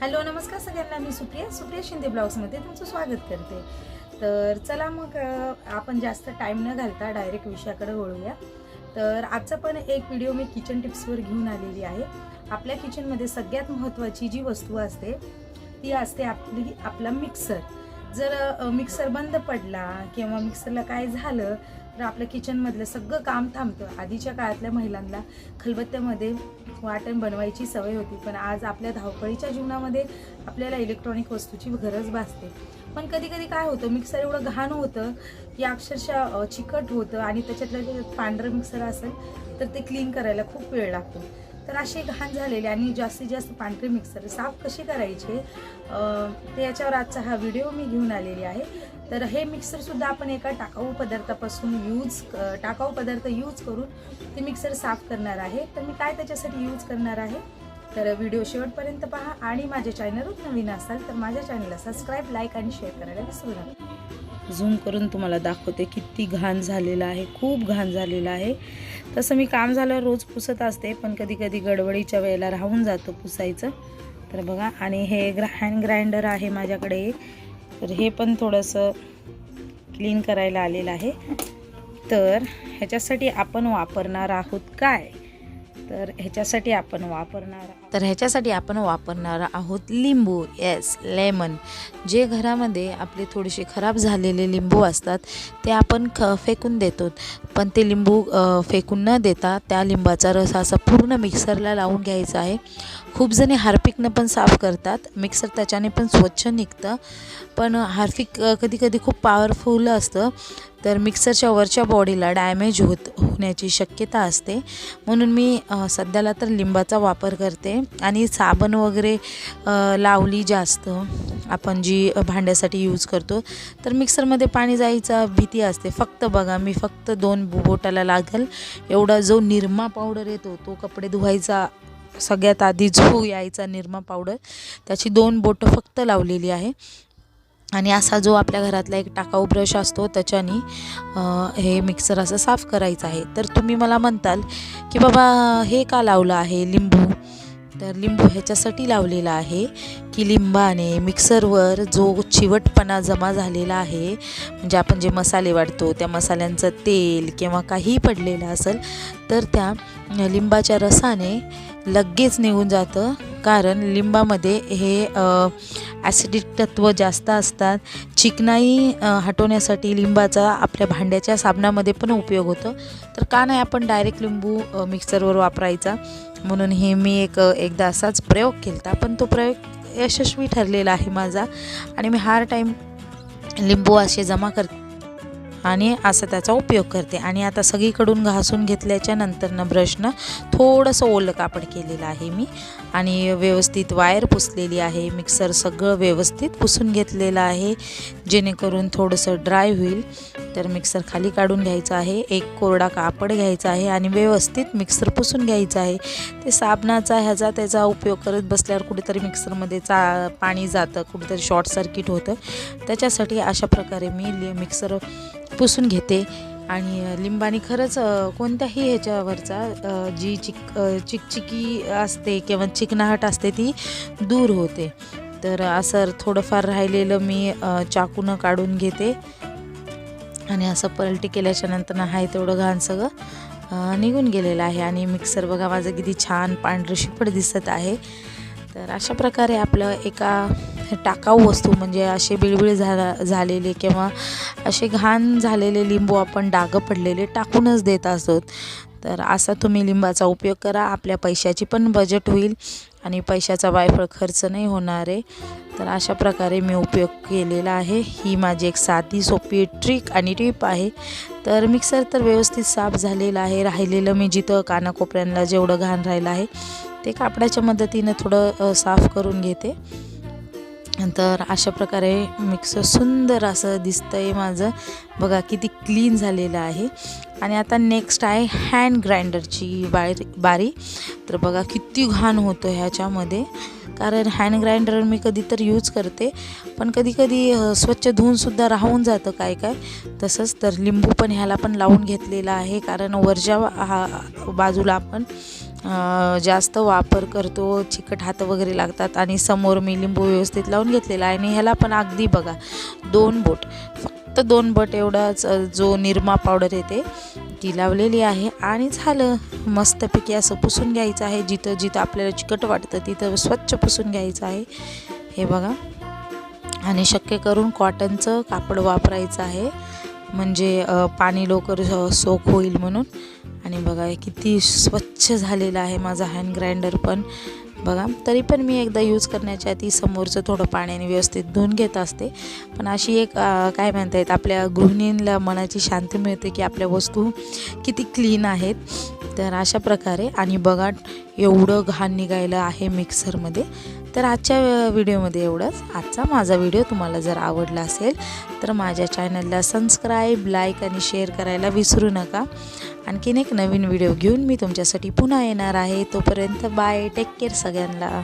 Hello नमस्कार सगळ्यांना, मी सुप्रिया शिंदे ब्लॉग्समध्ये तुमचं स्वागत करते। तर चला मग आपण जास्त टाईम न घालता डायरेक्ट विषयाकडे वळूया। तर आजचा पण एक व्हिडिओ मी किचन टिप्सवर घेऊन आलेली आहे। आपल्या किचनमध्ये सगळ्यात महत्त्वाची जी वस्तू असते ती असते आपला मिक्सर। जर मिक्सर बंद पडला किंवा मिक्सरला काय झालं तर आपल्या किचनमधलं सगळं काम थांबतं। आधीच्या काळातल्या महिलांना खलबत्त्यामध्ये वाटण बनवायची सवय होती, पण आज आपल्या धावपळीच्या जीवनामध्ये आपल्याला इलेक्ट्रॉनिक वस्तूची गरज भासते। पण कधी कधी काय होतं, मिक्सर एवढं घाण होतं की अक्षरशः चिकट होतं आणि त्याच्यातलं पांढरं मिक्सर असेल तर ते क्लीन करायला खूप वेळ लागतो। तर असे घाण झालेले आणि जास्तीत जास्त पांढरे मिक्सर साफ कसे करायचे ते याच्यावर आजचा हा व्हिडिओ मी घेऊन आलेली आहे। तर हे मिक्सरसुद्धा आपण एका टाकाऊ पदार्थ यूज करून ते मिक्सर साफ करणार आहे। तर मी काय त्याच्यासाठी यूज करणार आहे तर व्हिडिओ शेवटपर्यंत पहा आणि माझ्या चॅनलवर नवीन असाल तर माझ्या चॅनलला सबस्क्राईब, लाईक आणि शेअर करायला विसरू नका। झूम करून तुम्हाला दाखवते किती घाण झालेला आहे, खूप घाण झालेला आहे। तसं मी काम झाल्यावर रोज पुसत असते, पण कधी कधी गडबडीच्या वेळेला राहून जातं पुसायचं। तर बघा, आणि हे हँड ग्राइंडर आहे माझ्याकडे, तर हे पण थोडंसं क्लीन करायला आलेलं आहे। तर ह्याच्यासाठी आपण वापरणार आहोत काय, तर ह्याच्यासाठी आपण वापरणार आहोत लिंबू। Yes, lemon. जे घरामध्ये आपले थोडेसे खराब झालेले लिंबू असतात ते आपण फेकून देतो, पण ते लिंबू फेकून न देता त्या लिंबाचा रस असा पूर्ण मिक्सरला लावून घ्यायचा आहे। खूप जणी हार्पिकनं पण साफ करतात, मिक्सर त्याच्याने पण स्वच्छ निघतं, पण हार्पिक कधी कधी खूप पॉवरफुल असतं, तर मिक्सरच्या वरच्या बॉडीला डॅमेज होण्याची शक्यता असते। म्हणून मी सध्याला तर लिंबाचा वापर करते। आणि साबण वगैरे लावली जास्त आपण जी भांड्यासाठी यूज करतो तर मिक्सरमध्ये पाणी जायचा भीती असते। फक्त बघा, मी फक्त 2 बोटाला लागेल एवढा जो निरमा पावडर येतो, तो कपडे धुवायचा सगळ्यात आधी जो यायचा निरमा पावडर, त्याची 2 बोटं फक्त लावलेली आहे। आणि असा जो आपल्या घरातला एक टाकाऊ ब्रश असतो त्याच्याने हे मिक्सर असं साफ करायचं आहे। तर तुम्ही मला म्हणताल की बाबा हे का लावलं आहे लिंबू, तर लिंबू ह्याच्यासाठी लावलेला आहे की लिंबाने मिक्सरवर जो चिवटपणा जमा झालेला आहे, म्हणजे आपण जे मसाले वाटतो त्या मसाल्यांचं तेल किंवा काही पडलेलं असेल तर त्या लिंबाच्या रसाने लगेच निघून जातं। कारण लिंबामध्ये हे ॲसिडिक तत्व जास्त असतात। चिकनाई हटवण्यासाठी लिंबाचा आपल्या भांड्याच्या साबणामध्ये पण उपयोग होतो। तर का नाही आपण डायरेक्ट लिंबू मिक्सरवर वापरायचा, म्हणून हे मी एकदा असाच प्रयोग केला, पण तो प्रयोग यशस्वी ठरलेला आहे माझा। आणि मी हर टाईम लिंबू असे जमा करते आणि असं त्याचा उपयोग करते। आणि आता सगळीकडून घासून घेतल्याच्या नंतरनं ब्रशनं थोडंसं ओलं कापड केलेलं आहे मी, आणि व्यवस्थित वायर पुसलेली आहे। मिक्सर सगळं व्यवस्थित पुसून घेतलेलं आहे जेणेकरून थोडंसं ड्राय होईल। तर मिक्सर खाली काढून घ्यायचं आहे, एक कोरडा कापड घ्यायचा आहे आणि व्यवस्थित मिक्सर पुसून घ्यायचं आहे। ते साबणाचा त्याचा उपयोग करत बसल्यावर कुठेतरी मिक्सरमध्ये पाणी जातं, कुठेतरी शॉर्ट सर्किट होतं, त्याच्यासाठी अशा प्रकारे मी मिक्सर पुसून घेते। आणि लिंबाने खरंच कोणत्याही ह्याच्यावरचा जी चिकचिकी असते किंवा चिकनाहट असते ती दूर होते। तर असं थोडंफार राहिलेलं मी चाकूनं काढून घेते आणि असं पलटी केल्याच्या नंतर आहे तेवढं घाण सगळं निघून गेलेलं आहे। आणि मिक्सर बघा माझं किती छान पांढरं शिपट दिसत आहे। तर अशा प्रकारे आपलं एका टाकाऊ वस्तू, म्हणजे असे बिळबिळ झालेले किंवा असे घाण झालेले लिंबू आपण डाग पडलेले टाकूनच देत असतो। तर असा तुम्ही लिंबाचा उपयोग करा, आपल्या पैशाची पण बजेट होईल आणि पैशाचा वायफळ खर्च नाही होणार आहे। तर अशा प्रकारे मी उपयोग केलेला आहे। ही माझी एक साधी सोपी ट्रिक आणि टिप आहे। तर मिक्सर तर व्यवस्थित साफ झालेलं आहे। राहिलेलं मी जिथं कानाकोपऱ्यांना जेवढं घाण राहिलं आहे ते कापडाच्या मदतीनं थोडं साफ करून घेते। तर अशा प्रकारे मिक्सर सुंदर असं दिसतंय माझं, बघा किती क्लीन झालेलं आहे। आणि आता नेक्स्ट आहे हँड ग्राइंडरची बारी। तर बघा किती घाण होतं ह्याच्यामध्ये, कारण हँड ग्राइंडर मी कधीतरी यूज करते, पण कधी कधी स्वच्छ धुवूनसुद्धा राहून जातं काय तसंच। तर लिंबू पण ह्याला पण लावून घेतलेला आहे, कारण वरच्या बाजूला आपण जास्त वापर करतो, चिकट हात वगैरे लागतात. आणि समोर मी लिंबू व्यवस्थित लावून घेतलेला आहे आणि ह्याला पण अगदी बघा 2 बोट, फक्त 2 बोट एवढाच जो निरमा पावडर येते ती लावलेली आहे. आणि झालं, मस्तपैकी असं पुसून घ्यायचं आहे. जिथं जिथं आपल्याला चिकट वाटतं तिथं स्वच्छ पुसून घ्यायचं आहे. हे बघा, आणि शक्य करून कॉटनचं कापड वापरायचं आहे, म्हणजे पाणी लवकर सोक होईल म्हणून. आणि बघा किती स्वच्छ झालेला आहे माझा हँड ग्राइंडर पण बघा. तरी पण मी एकदा यूज करण्याच्या आधी समोरचं थोडं पाण्याने व्यवस्थित धुवून घेत असते. पण अशी एक काय म्हणता येत, आपल्या गृहिणींना मनाची शांती मिळते की आपल्या वस्तू किती क्लीन आहेत. तर अशा प्रकारे. आणि बघा एवढं घाण निघायलं आहे मिक्सरमध्ये. तर आजच्या व्हिडिओमध्ये एवढंच. आजचा माझा व्हिडिओ तुम्हाला जर आवडला असेल तर माझ्या चॅनलला सबस्क्राईब, लाईक आणि शेअर करायला विसरू नका. आणखीन एक नवीन व्हिडिओ घेऊन मी तुमच्यासाठी पुन्हा येणार आहे. तोपर्यंत बाय, टेक केअर सगळ्यांना.